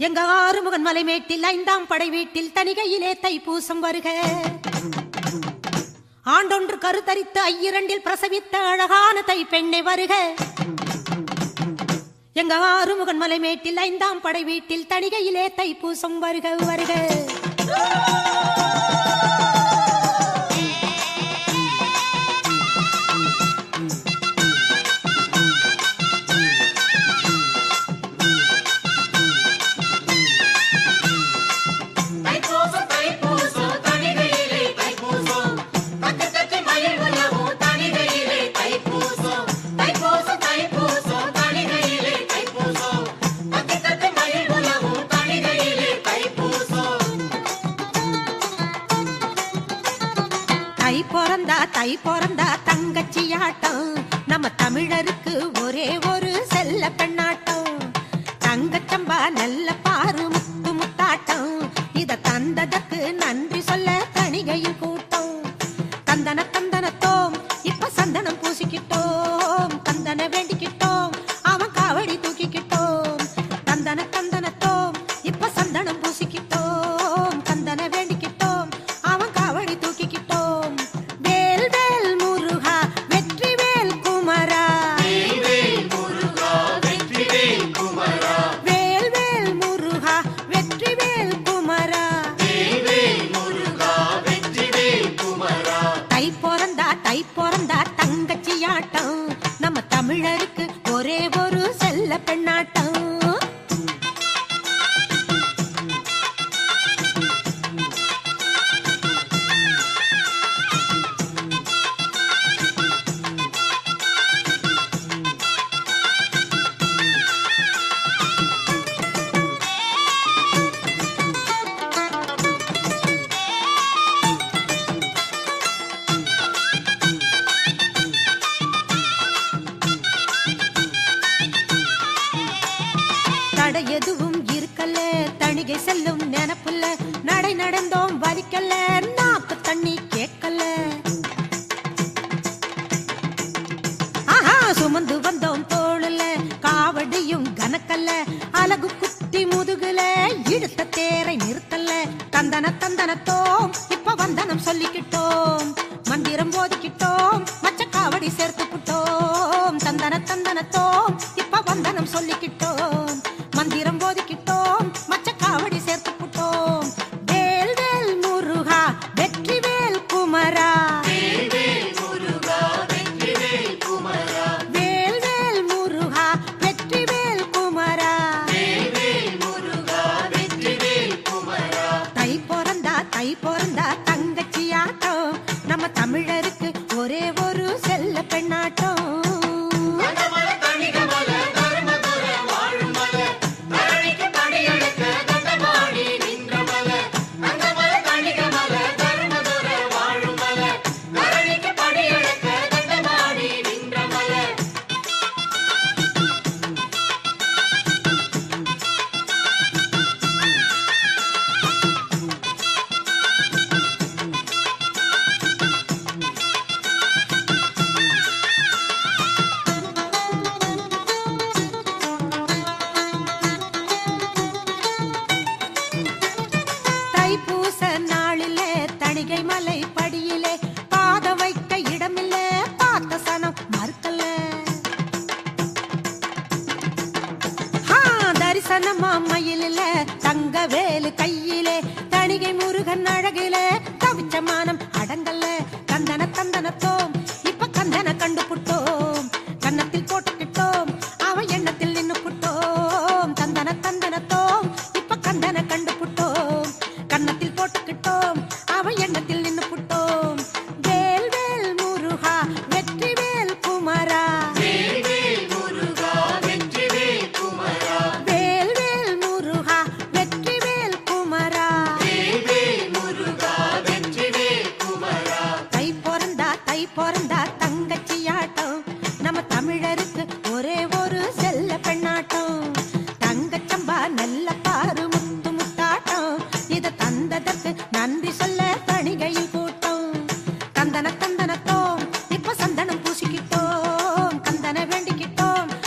எங்க ஆறுமுகன் மலைமேட்டில் 5ஆம் படை வீட்டில் தணிகையிலே தைப்பூசம் வருக. ஆண்டொன்று கருத்தரித்து ஐயிரண்டில் பிரசவித்த அழகான தை பெண்ணை வருக. எங்க ஆறுமுகன் மலைமேட்டில் 5ஆம் படை வீட்டில் தணிகையிலே தைப்பூசம் வருக வருக. தை பிறந்தா தங்கச்சியாட்டம், நம்ம தமிழருக்கு ஒரே ஒரு செல்ல பெண்ணாட்டம். தங்கச்சம்பா நல்ல பாரு முத்து முத்தாட்டம், இத தந்ததற்கு நன்றி சொல்ல தணிகையில் கூட்டம். தந்தன தந்தனத்தோம் இப்ப சந்தனம் பூசிக்கிட்டோம், தந்தன வேண்டிக்கிட்டோம் அவன் காவடி தூக்கிக்கிட்டோம். தந்தன தந்தனத்தோம் இப்ப சந்தனம் பூசிக்கிட்டோம், தந்தன வேண்டிக்கிட்டோம் அவன் காவடி தூக்கிக்கிட்டோம். தை பிறந்தா தங்கச்சியாட்டம், நம்ம தமிழருக்கு ஒரே ஒரு செல்ல பெண்ணாட்டம். எதுவும் இருக்கல்ல, தணிகை செல்லும் நினப்புல, நடை நடந்தோம் வலிக்கல்ல, நாக்கு தண்ணி கேட்கல. ஆஹா சுமந்து வந்தோம் தோளுல, காவடியும் கனக்கல்ல, அழகு குத்தி முதுகுல, இழுத்த தேரை நிறுத்தல்ல. தந்தன தந்தனத்தோம் இப்ப வந்தனம் சொல்லிக்கிட்டோம், மந்திரம் போதிக்கிட்டோம் மச்ச காவடி சேர்த்துக்கிட்டோம். தந்தன தந்தனத்தோம் இப்ப வந்தனம் சொல்லிக்கிட்டோம், மந்திரம் போதிக்கிட்டோம் மச்ச காவடி சேர்த்துக்கிட்டோம். வேல் வேல் முருகா வெற்றி வேல் குமரா, வேல் வேல் முருகா வெற்றி வேல் குமரா, வேல் வேல் முருகா வெற்றி வேல் குமரா, வேல் வேல் முருகா வெற்றி வேல் குமரா. தை பிறந்தா தங்கச்சியாட்டம், நம்ம தமிழருக்கு ஒரே ஒரு செல்ல பெண்ணாட்டம். தைப்பூச நாளிலே தணிகை மலை படியிலே பாத வைக்க இடமில்ல, பார்த்த சனம் மறுக்கல. தரிசனமா மயிலில தங்க வேலு கையிலே, தணிகை முருகன் அழகிலே தவிச்ச மானம் அடங்கல்ல. கந்தன தந்தனத்தோம் இப்ப கந்தன கண்டு புட்டோம், கன்னத்தில் போட்டுக்கிட்டோம் அவன் எண்ணத்தில் நின்னு புட்டோம். தந்தன தந்தனத்தோம் இப்ப கந்தன கண்டு புட்டோம், கன்னத்தில் போட்டுக்கிட்டோம் அவன் எண்ணத்தில் நின்னு புட்டோம். வேல் வேல் முருகா வெற்றி வேல் குமரா, வேல் வேல் முருகா வெற்றி வேல் குமரா, வேல் வேல் முருகா வெற்றி வேல் குமரா, வேல் வேல் முருகா வெற்றி வேல் குமரா. தை பிறந்தா தங்கச்சியாட்டம், நம்ம தமிழருக்கு ஒரே ஒரு செல்ல பெண்ணாட்டம். தங்கச்சம்பா நல்ல பாரு முத்து முத்தாட்டம், இத தந்ததற்கு நன்றி சொல்ல தணிகை புட்டோம்